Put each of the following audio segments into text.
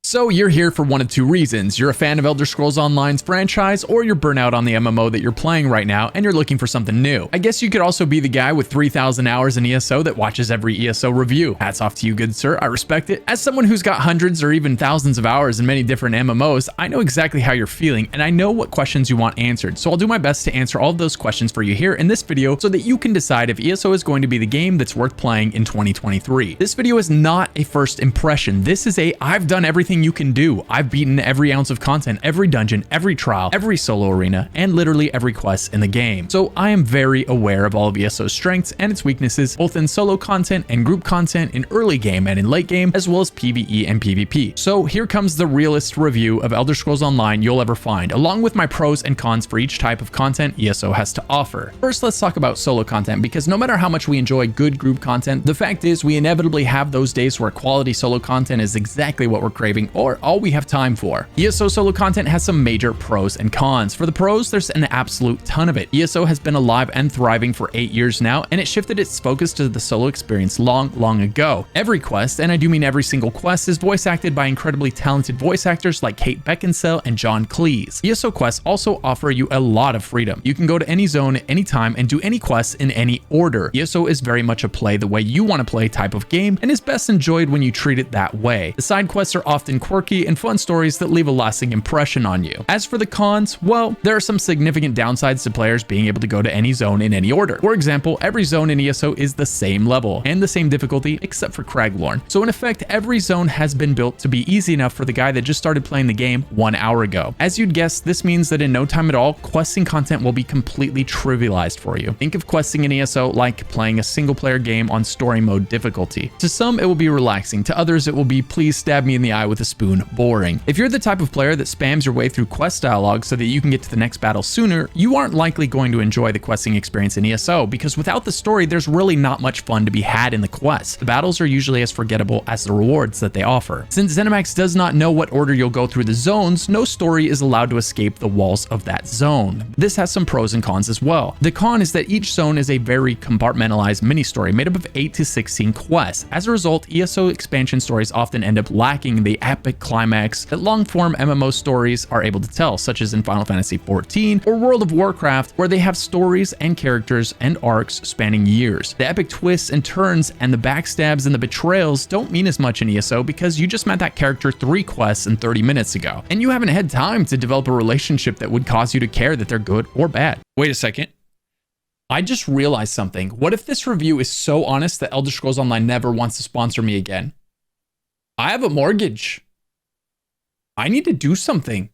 So you're here for one of two reasons. You're a fan of Elder Scrolls Online's franchise, or you're burnt out on the MMO that you're playing right now and you're looking for something new. I guess you could also be the guy with 3,000 hours in ESO that watches every ESO review. Hats off to you, good sir. I respect it. As someone who's got hundreds or even thousands of hours in many different MMOs, I know exactly how you're feeling and I know what questions you want answered. So I'll do my best to answer all of those questions for you here in this video so that you can decide if ESO is going to be the game that's worth playing in 2023. This video is not a first impression. This is a I've done everything you can do. I've beaten every ounce of content, every dungeon, every trial, every solo arena, and literally every quest in the game. So I am very aware of all of ESO's strengths and its weaknesses, both in solo content and group content, in early game and in late game, as well as PvE and PvP. So here comes the realest review of Elder Scrolls Online you'll ever find, along with my pros and cons for each type of content ESO has to offer. First, let's talk about solo content, because no matter how much we enjoy good group content, the fact is we inevitably have those days where quality solo content is exactly what we're craving or all we have time for. ESO solo content has some major pros and cons. For the pros, there's an absolute ton of it. ESO has been alive and thriving for 8 years now, and it shifted its focus to the solo experience long ago. Every quest, and I do mean every single quest, is voice acted by incredibly talented voice actors like Kate Beckinsale and John Cleese. ESO quests also offer you a lot of freedom. You can go to any zone at any time and do any quests in any order. ESO is very much a play the way you want to play type of game, and is best enjoyed when you treat it that way. The side quests are often quirky and fun stories that leave a lasting impression on you. As for the cons, well, there are some significant downsides to players being able to go to any zone in any order. For example, every zone in ESO is the same level and the same difficulty except for Craglorn. So in effect, every zone has been built to be easy enough for the guy that just started playing the game 1 hour ago. As you'd guess, this means that in no time at all, questing content will be completely trivialized for you. Think of questing in ESO like playing a single player game on story mode difficulty. To some, it will be relaxing. To others, it will be please stab me in the eye with a spoon boring. If you're the type of player that spams your way through quest dialogue so that you can get to the next battle sooner, you aren't likely going to enjoy the questing experience in ESO, because without the story, there's really not much fun to be had in the quests. The battles are usually as forgettable as the rewards that they offer. Since ZeniMax does not know what order you'll go through the zones, no story is allowed to escape the walls of that zone. This has some pros and cons as well. The con is that each zone is a very compartmentalized mini-story made up of 8 to 16 quests. As a result, ESO expansion stories often end up lacking the epic climax that long-form MMO stories are able to tell, such as in Final Fantasy XIV or World of Warcraft, where they have stories and characters and arcs spanning years. The epic twists and turns and the backstabs and the betrayals don't mean as much in ESO because you just met that character 3 quests in 30 minutes ago, and you haven't had time to develop a relationship that would cause you to care that they're good or bad. Wait a second. I just realized something. What if this review is so honest that Elder Scrolls Online never wants to sponsor me again? I have a mortgage. I need to do something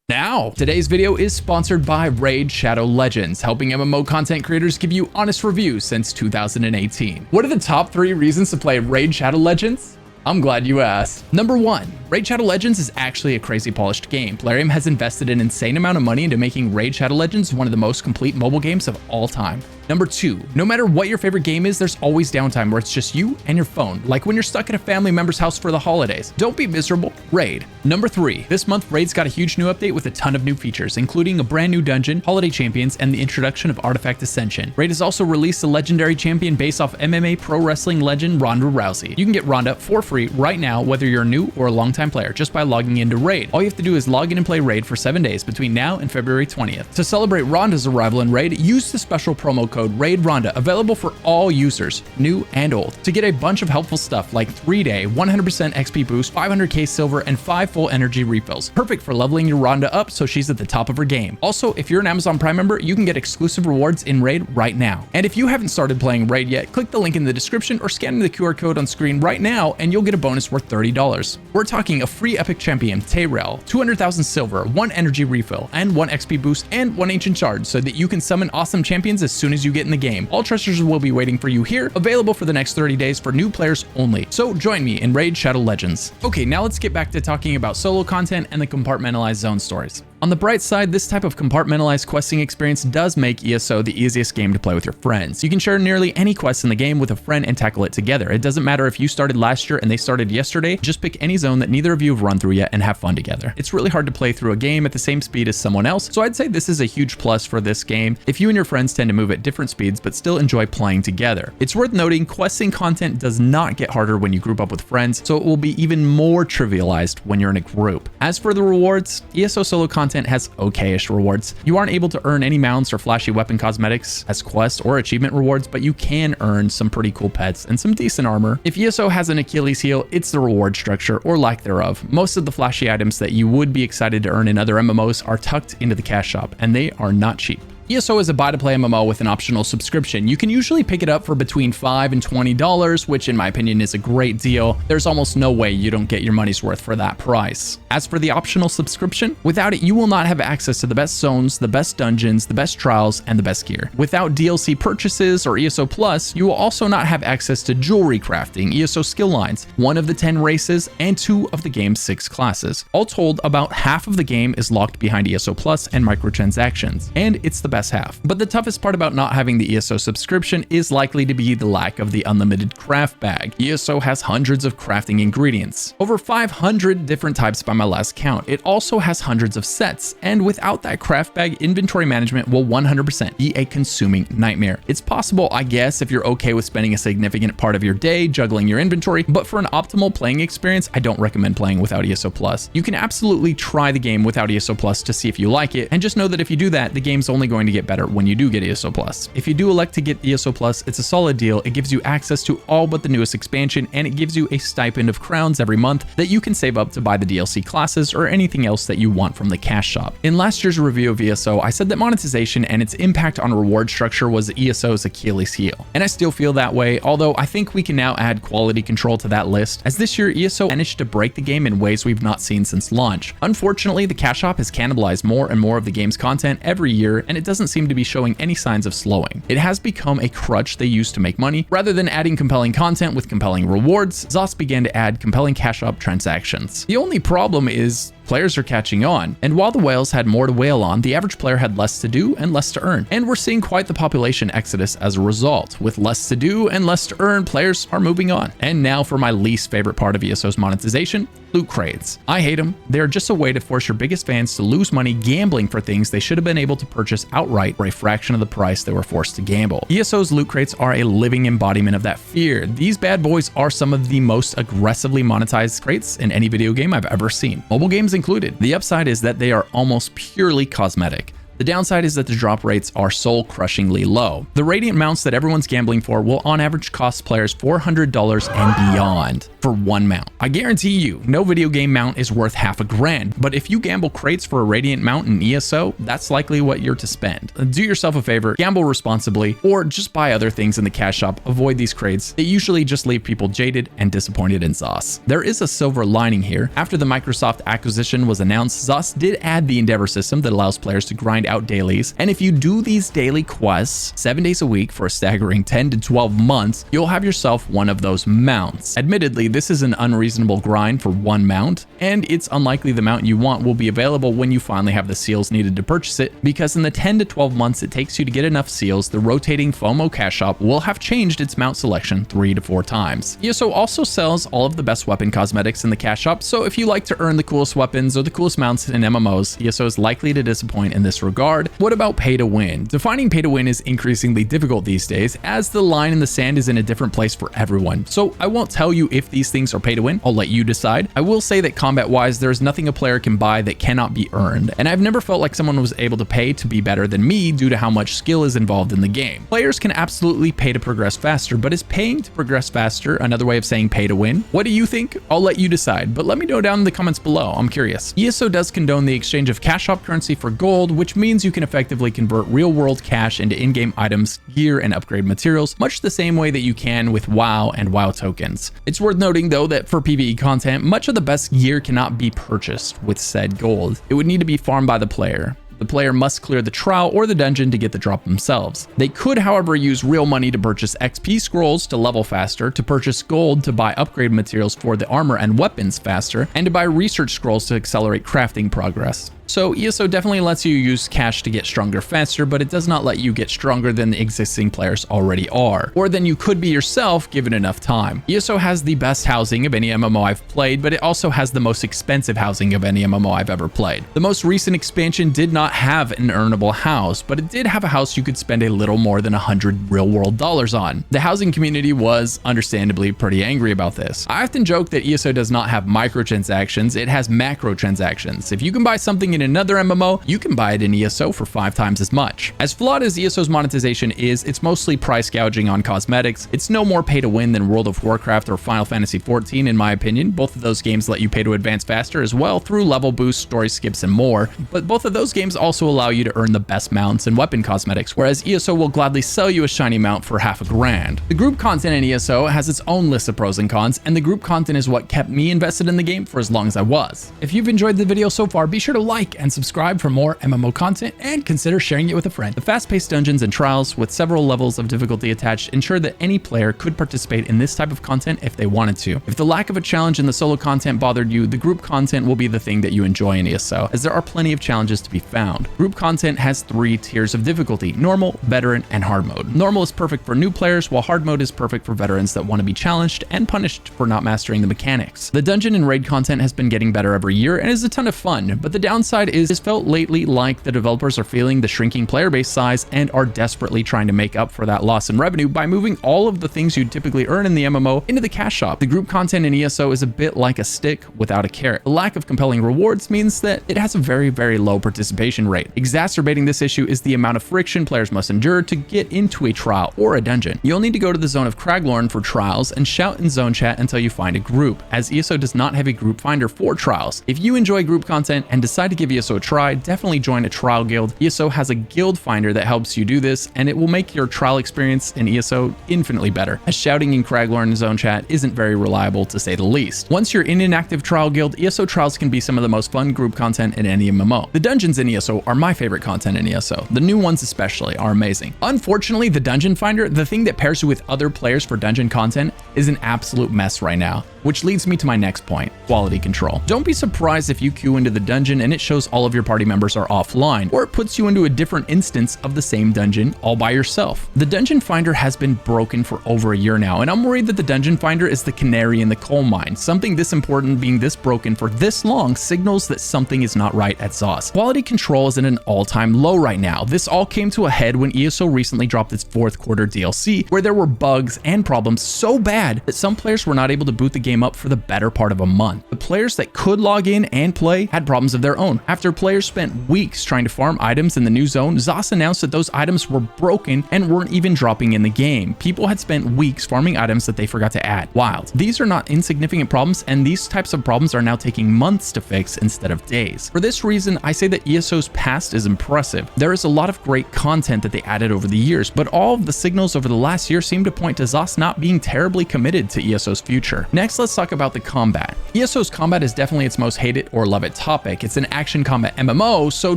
now. Today's video is sponsored by Raid Shadow Legends, helping MMO content creators give you honest reviews since 2018. What are the top 3 reasons to play Raid Shadow Legends? I'm glad you asked. Number 1, Raid Shadow Legends is actually a crazy polished game. Plarium has invested an insane amount of money into making Raid Shadow Legends one of the most complete mobile games of all time. Number 2, no matter what your favorite game is, there's always downtime where it's just you and your phone, like when you're stuck at a family member's house for the holidays. Don't be miserable, Raid. Number 3, this month Raid's got a huge new update with a ton of new features, including a brand new dungeon, holiday champions, and the introduction of Artifact Ascension. Raid has also released a legendary champion based off MMA pro wrestling legend Ronda Rousey. You can get Ronda for free right now, whether you're new or a longtime player, just by logging into Raid. All you have to do is log in and play Raid for 7 days between now and February 20th. To celebrate Ronda's arrival in Raid, use the special promo code RAIDRONDA, available for all users, new and old, to get a bunch of helpful stuff like 3-day 100% XP boost, 500k silver, and 5 full energy refills. Perfect for leveling your Ronda up so she's at the top of her game. Also, if you're an Amazon Prime member, you can get exclusive rewards in Raid right now. And if you haven't started playing Raid yet, click the link in the description or scan the QR code on screen right now and you'll get a bonus worth $30. We're talking a free epic champion, Tayrel, 200,000 silver, 1 energy refill, and 1 XP boost, and 1 ancient shard so that you can summon awesome champions as soon as you get in the game. All treasures will be waiting for you here, available for the next 30 days for new players only. So join me in Raid Shadow Legends. Okay, now let's get back to talking about solo content and the compartmentalized zone stories. On the bright side, this type of compartmentalized questing experience does make ESO the easiest game to play with your friends. You can share nearly any quest in the game with a friend and tackle it together. It doesn't matter if you started last year and they started yesterday, just pick any zone that neither of you have run through yet and have fun together. It's really hard to play through a game at the same speed as someone else, so I'd say this is a huge plus for this game if you and your friends tend to move at different speeds but still enjoy playing together. It's worth noting, questing content does not get harder when you group up with friends, so it will be even more trivialized when you're in a group. As for the rewards, ESO solo content has okay-ish rewards. You aren't able to earn any mounts or flashy weapon cosmetics as quest or achievement rewards, but you can earn some pretty cool pets and some decent armor. If ESO has an Achilles heel, it's the reward structure or lack thereof. Most of the flashy items that you would be excited to earn in other MMOs are tucked into the cash shop, and they are not cheap. ESO is a buy-to-play MMO with an optional subscription. You can usually pick it up for between $5 and $20, which in my opinion is a great deal. There's almost no way you don't get your money's worth for that price. As for the optional subscription, without it, you will not have access to the best zones, the best dungeons, the best trials, and the best gear. Without DLC purchases or ESO Plus, you will also not have access to jewelry crafting, ESO skill lines, 1 of the 10 races, and 2 of the game's 6 classes. All told, about half of the game is locked behind ESO Plus and microtransactions, and it's the best half. But the toughest part about not having the ESO subscription is likely to be the lack of the unlimited craft bag. ESO has hundreds of crafting ingredients, over 500 different types by my last count. It also has hundreds of sets, and without that craft bag, inventory management will 100% be a consuming nightmare. It's possible, I guess, if you're okay with spending a significant part of your day juggling your inventory, but for an optimal playing experience, I don't recommend playing without ESO Plus. You can absolutely try the game without ESO Plus to see if you like it, and just know that if you do that, the game's only going to get better when you do get ESO Plus. If you do elect to get ESO Plus, it's a solid deal. It gives you access to all but the newest expansion, and it gives you a stipend of crowns every month that you can save up to buy the DLC classes or anything else that you want from the cash shop. In last year's review of ESO, I said that monetization and its impact on reward structure was ESO's Achilles heel, and I still feel that way, although I think we can now add quality control to that list, as this year ESO managed to break the game in ways we've not seen since launch. Unfortunately, the cash shop has cannibalized more and more of the game's content every year, and it doesn't seem to be showing any signs of slowing. It has become a crutch they use to make money. Rather than adding compelling content with compelling rewards, ZOS began to add compelling cash shop transactions. The only problem is players are catching on, and while the whales had more to whale on, the average player had less to do and less to earn, and we're seeing quite the population exodus as a result. With less to do and less to earn, players are moving on. And now for my least favorite part of ESO's monetization, loot crates. I hate them. They're just a way to force your biggest fans to lose money gambling for things they should have been able to purchase outright for a fraction of the price they were forced to gamble. ESO's loot crates are a living embodiment of that fear. These bad boys are some of the most aggressively monetized crates in any video game I've ever seen, mobile games included. The upside is that they are almost purely cosmetic. The downside is that the drop rates are soul-crushingly low. The Radiant mounts that everyone's gambling for will on average cost players $400 and beyond for one mount. I guarantee you, no video game mount is worth half $1,000, but if you gamble crates for a Radiant mount in ESO, that's likely what you're to spend. Do yourself a favor, gamble responsibly, or just buy other things in the cash shop. Avoid these crates. They usually just leave people jaded and disappointed in ZOS. There is a silver lining here. After the Microsoft acquisition was announced, ZOS did add the Endeavor system that allows players to grind out dailies, and if you do these daily quests 7 days a week for a staggering 10 to 12 months, you'll have yourself one of those mounts. Admittedly, this is an unreasonable grind for one mount, and it's unlikely the mount you want will be available when you finally have the seals needed to purchase it, because in the 10 to 12 months it takes you to get enough seals, the rotating FOMO cash shop will have changed its mount selection 3 to 4 times. ESO also sells all of the best weapon cosmetics in the cash shop, so if you like to earn the coolest weapons or the coolest mounts in MMOs, ESO is likely to disappoint in this regard. What about pay to win? Defining pay to win is increasingly difficult these days, as the line in the sand is in a different place for everyone. So I won't tell you if these things are pay to win, I'll let you decide. I will say that combat wise, there's nothing a player can buy that cannot be earned, and I've never felt like someone was able to pay to be better than me due to how much skill is involved in the game. Players can absolutely pay to progress faster, but is paying to progress faster another way of saying pay to win? What do you think? I'll let you decide, but let me know down in the comments below. I'm curious. ESO does condone the exchange of cash shop currency for gold, which means you can effectively convert real-world cash into in-game items, gear, and upgrade materials, much the same way that you can with WoW and WoW tokens. It's worth noting though that for PvE content, much of the best gear cannot be purchased with said gold. It would need to be farmed by the player. The player must clear the trial or the dungeon to get the drop themselves. They could, however, use real money to purchase XP scrolls to level faster, to purchase gold to buy upgrade materials for the armor and weapons faster, and to buy research scrolls to accelerate crafting progress. So ESO definitely lets you use cash to get stronger faster, but it does not let you get stronger than the existing players already are, or than you could be yourself given enough time. ESO has the best housing of any MMO I've played, but it also has the most expensive housing of any MMO I've ever played. The most recent expansion did not have an earnable house, but it did have a house you could spend a little more than 100 real-world dollars on. The housing community was understandably pretty angry about this. I often joke that ESO does not have microtransactions, it has macrotransactions. If you can buy something in another MMO, you can buy it in ESO for 5 times as much. As flawed as ESO's monetization is, it's mostly price gouging on cosmetics. It's no more pay to win than World of Warcraft or Final Fantasy XIV in my opinion. Both of those games let you pay to advance faster as well through level boosts, story skips, and more. But both of those games also allow you to earn the best mounts and weapon cosmetics, whereas ESO will gladly sell you a shiny mount for half a grand. The group content in ESO has its own list of pros and cons, and the group content is what kept me invested in the game for as long as I was. If you've enjoyed the video so far, be sure to like and subscribe for more MMO content, and consider sharing it with a friend. The fast-paced dungeons and trials with several levels of difficulty attached ensure that any player could participate in this type of content if they wanted to. If the lack of a challenge in the solo content bothered you, the group content will be the thing that you enjoy in ESO, as there are plenty of challenges to be found. Group content has 3 tiers of difficulty: normal, veteran, and hard mode. Normal is perfect for new players, while hard mode is perfect for veterans that want to be challenged and punished for not mastering the mechanics. The dungeon and raid content has been getting better every year and is a ton of fun, but the downside is it's felt lately like the developers are feeling the shrinking player base size and are desperately trying to make up for that loss in revenue by moving all of the things you'd typically earn in the MMO into the cash shop. The group content in ESO is a bit like a stick without a carrot. The lack of compelling rewards means that it has a very low participation rate. Exacerbating this issue is the amount of friction players must endure to get into a trial or a dungeon. You'll need to go to the zone of Craglorn for trials and shout in zone chat until you find a group, as ESO does not have a group finder for trials. If you enjoy group content and decide to give ESO a try, definitely join a trial guild. ESO has a guild finder that helps you do this, and it will make your trial experience in ESO infinitely better, as shouting in Craglorn zone chat isn't very reliable to say the least. Once you're in an active trial guild, ESO trials can be some of the most fun group content in any MMO. The dungeons in ESO are my favorite content in ESO. The new ones especially are amazing. Unfortunately, the dungeon finder, the thing that pairs you with other players for dungeon content, is an absolute mess right now, which leads me to my next point: quality control. Don't be surprised if you queue into the dungeon and it shows all of your party members are offline, or it puts you into a different instance of the same dungeon all by yourself. The dungeon finder has been broken for over a year now, and I'm worried that the dungeon finder is the canary in the coal mine. Something this important being this broken for this long signals that something is not right at ZOS. Quality control is at an all-time low right now. This all came to a head when ESO recently dropped its 4th quarter DLC, where there were bugs and problems so bad that some players were not able to boot the game up for the better part of a month. The players that could log in and play had problems of their own. After players spent weeks trying to farm items in the new zone, ZOS announced that those items were broken and weren't even dropping in the game. People had spent weeks farming items that they forgot to add. Wild. These are not insignificant problems, and these types of problems are now taking months to fix instead of days. For this reason, I say that ESO's past is impressive. There is a lot of great content that they added over the years, but all of the signals over the last year seem to point to ZOS not being terribly committed to ESO's future. Next, let's talk about the combat. ESO's combat is definitely its most hate it or love it topic. It's an action combat MMO, so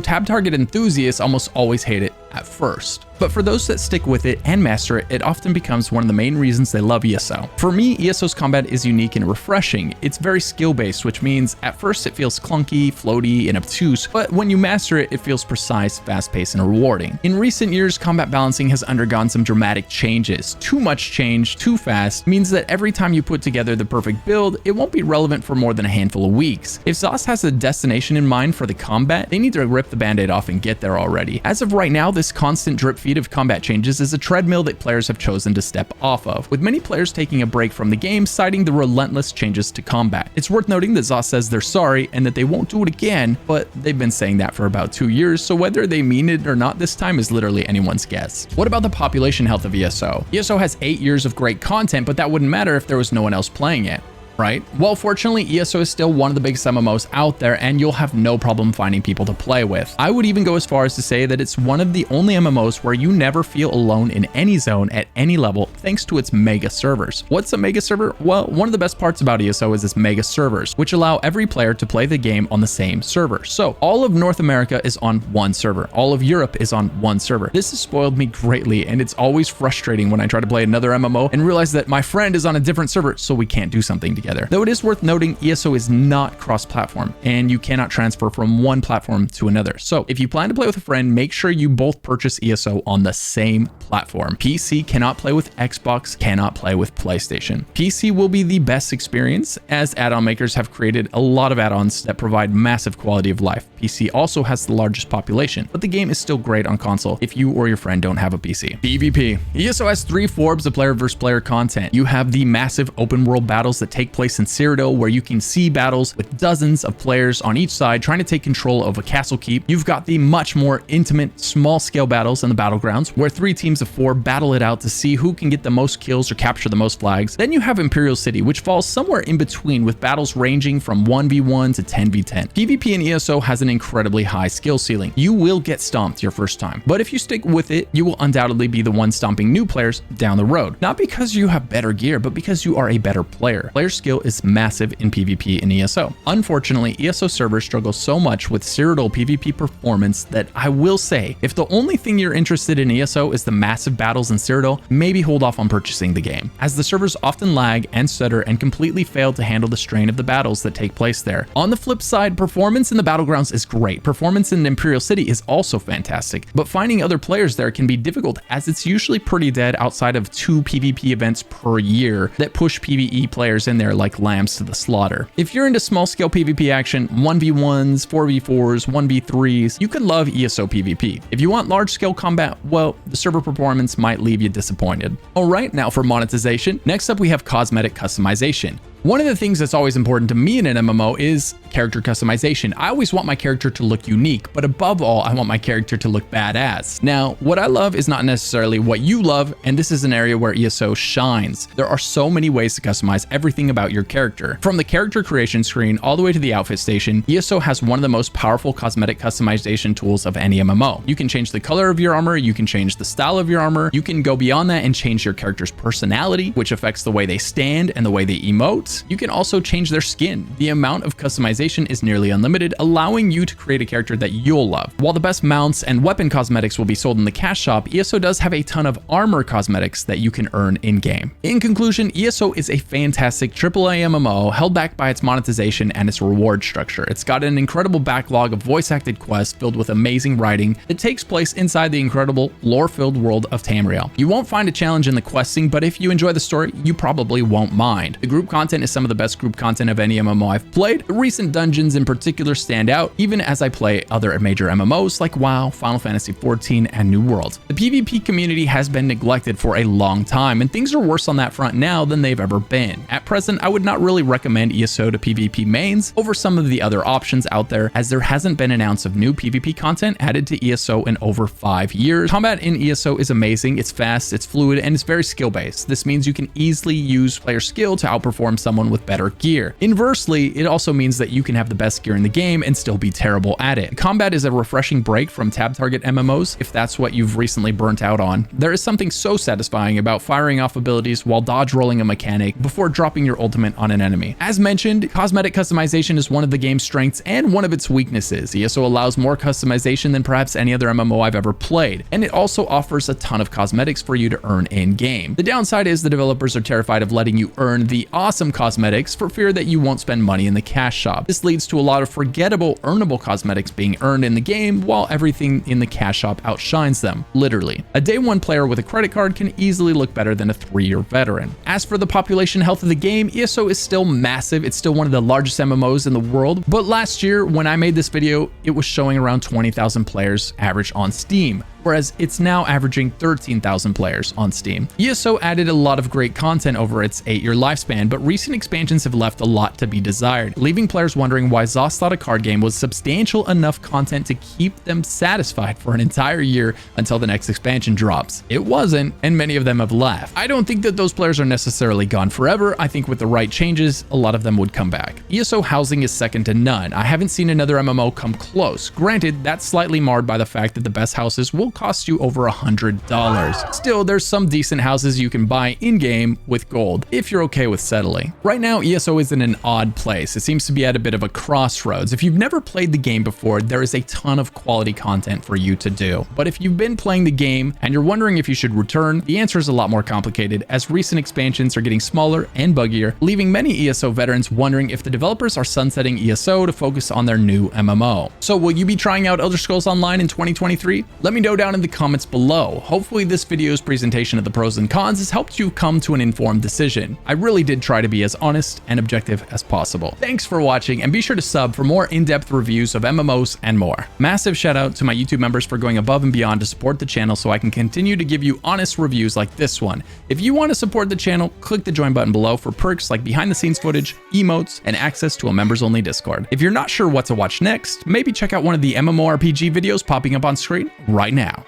tab target enthusiasts almost always hate it at first. But for those that stick with it and master it, it often becomes one of the main reasons they love ESO. For me, ESO's combat is unique and refreshing. It's very skill-based, which means at first it feels clunky, floaty, and obtuse, but when you master it, it feels precise, fast-paced, and rewarding. In recent years, combat balancing has undergone some dramatic changes. Too much change, too fast, means that every time you put together the perfect build, it won't be relevant for more than a handful of weeks. If ZOS has a destination in mind for the combat, they need to rip the band-aid off and get there already. As of right now, this constant drip feed of combat changes is a treadmill that players have chosen to step off of, with many players taking a break from the game, citing the relentless changes to combat. It's worth noting that ZOS says they're sorry and that they won't do it again, but they've been saying that for about 2 years, so whether they mean it or not this time is literally anyone's guess. What about the population health of ESO? ESO has 8 years of great content, but that wouldn't matter if there was no one else playing it. Right? Well, fortunately, ESO is still one of the biggest MMOs out there, and you'll have no problem finding people to play with. I would even go as far as to say that it's one of the only MMOs where you never feel alone in any zone at any level, thanks to its mega servers. What's a mega server? Well, one of the best parts about ESO is its mega servers, which allow every player to play the game on the same server. So all of North America is on one server. All of Europe is on one server. This has spoiled me greatly, and it's always frustrating when I try to play another MMO and realize that my friend is on a different server, so we can't do something together. together. Though it is worth noting, ESO is not cross-platform, and you cannot transfer from one platform to another. So if you plan to play with a friend, make sure you both purchase ESO on the same platform. PC cannot play with Xbox, cannot play with PlayStation. PC will be the best experience, as add-on makers have created a lot of add-ons that provide massive quality of life. PC also has the largest population, but the game is still great on console if you or your friend don't have a PC. PvP. ESO has 3 forms of player versus player content. You have the massive open world battles that take place in Cyrodiil, where you can see battles with dozens of players on each side trying to take control of a castle keep. You've got the much more intimate, small-scale battles in the battlegrounds, where 3 teams of 4 battle it out to see who can get the most kills or capture the most flags. Then you have Imperial City, which falls somewhere in between, with battles ranging from 1v1 to 10v10. PvP in ESO has an incredibly high skill ceiling. You will get stomped your first time, but if you stick with it, you will undoubtedly be the one stomping new players down the road. Not because you have better gear, but because you are a better player. Player skill is massive in PvP in ESO. Unfortunately, ESO servers struggle so much with Cyrodiil PvP performance that I will say, if the only thing you're interested in ESO is the massive battles in Cyrodiil, maybe hold off on purchasing the game, as the servers often lag and stutter and completely fail to handle the strain of the battles that take place there. On the flip side, performance in the battlegrounds is great. Performance in Imperial City is also fantastic, but finding other players there can be difficult, as it's usually pretty dead outside of 2 PvP events per year that push PvE players in there like lambs to the slaughter. If you're into small-scale PvP action, 1v1s, 4v4s, 1v3s, you could love ESO PvP. If you want large-scale combat, well, the server performance might leave you disappointed. Alright, now for monetization. Next up we have Cosmetic Customization. One of the things that's always important to me in an MMO is character customization. I always want my character to look unique, but above all, I want my character to look badass. Now, what I love is not necessarily what you love, and this is an area where ESO shines. There are so many ways to customize everything about your character. From the character creation screen all the way to the outfit station, ESO has one of the most powerful cosmetic customization tools of any MMO. You can change the color of your armor, you can change the style of your armor, you can go beyond that and change your character's personality, which affects the way they stand and the way they emote. You can also change their skin. The amount of customization is nearly unlimited, allowing you to create a character that you'll love. While the best mounts and weapon cosmetics will be sold in the cash shop, ESO does have a ton of armor cosmetics that you can earn in-game. In conclusion, ESO is a fantastic AAA MMO held back by its monetization and its reward structure. It's got an incredible backlog of voice-acted quests filled with amazing writing that takes place inside the incredible lore-filled world of Tamriel. You won't find a challenge in the questing, but if you enjoy the story, you probably won't mind. The group content is some of the best group content of any MMO I've played. The recent dungeons in particular stand out, even as I play other major MMOs like WoW, Final Fantasy XIV, and New World. The PvP community has been neglected for a long time, and things are worse on that front now than they've ever been. At present, I would not really recommend ESO to PvP mains over some of the other options out there, as there hasn't been an ounce of new PvP content added to ESO in over 5 years. Combat in ESO is amazing, it's fast, it's fluid, and it's very skill-based. This means you can easily use player skill to outperform someone with better gear. Inversely, it also means that you can have the best gear in the game and still be terrible at it. Combat is a refreshing break from tab target MMOs, if that's what you've recently burnt out on. There is something so satisfying about firing off abilities while dodge rolling a mechanic before dropping your ultimate on an enemy. As mentioned, cosmetic customization is one of the game's strengths and one of its weaknesses. ESO allows more customization than perhaps any other MMO I've ever played, and it also offers a ton of cosmetics for you to earn in-game. The downside is the developers are terrified of letting you earn the awesome cosmetics for fear that you won't spend money in the cash shop. This leads to a lot of forgettable earnable cosmetics being earned in the game, while everything in the cash shop outshines them, literally. A day one player with a credit card can easily look better than a 3-year veteran. As for the population health of the game, ESO is still massive. It's still one of the largest MMOs in the world, but last year when I made this video, it was showing around 20,000 players average on Steam, whereas it's now averaging 13,000 players on Steam. ESO added a lot of great content over its 8-year lifespan, but recent expansions have left a lot to be desired, leaving players wondering why ZOS thought a card game was substantial enough content to keep them satisfied for an entire year until the next expansion drops. It wasn't, and many of them have left. I don't think that those players are necessarily gone forever. I think with the right changes, a lot of them would come back. ESO housing is second to none. I haven't seen another MMO come close. Granted, that's slightly marred by the fact that the best houses will cost you over $100. Still, there's some decent houses you can buy in-game with gold, if you're okay with settling. community. Right now, ESO is in an odd place. It seems to be at a bit of a crossroads. If you've never played the game before, there is a ton of quality content for you to do. But if you've been playing the game and you're wondering if you should return, the answer is a lot more complicated, as recent expansions are getting smaller and buggier, leaving many ESO veterans wondering if the developers are sunsetting ESO to focus on their new MMO. So will you be trying out Elder Scrolls Online in 2023? Let me know down in the comments below. Hopefully this video's presentation of the pros and cons has helped you come to an informed decision. I really did try to be as honest and objective as possible. Thanks for watching, and be sure to sub for more in-depth reviews of MMOs and more. Massive shout out to my YouTube members for going above and beyond to support the channel so I can continue to give you honest reviews like this one. If you want to support the channel, click the join button below for perks like behind the scenes footage, emotes, and access to a members only Discord. If you're not sure what to watch next, maybe check out one of the MMORPG videos popping up on screen right now.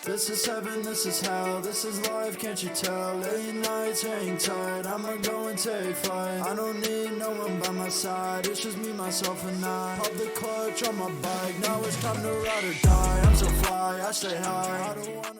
This is heaven, this is hell, this is life, can't you tell? Late nights, hang tight, I'ma go and take flight. I don't need no one by my side, it's just me, myself, and I. Pop the clutch on my bike, now it's time to ride or die. I'm so fly, I stay high, I don't wanna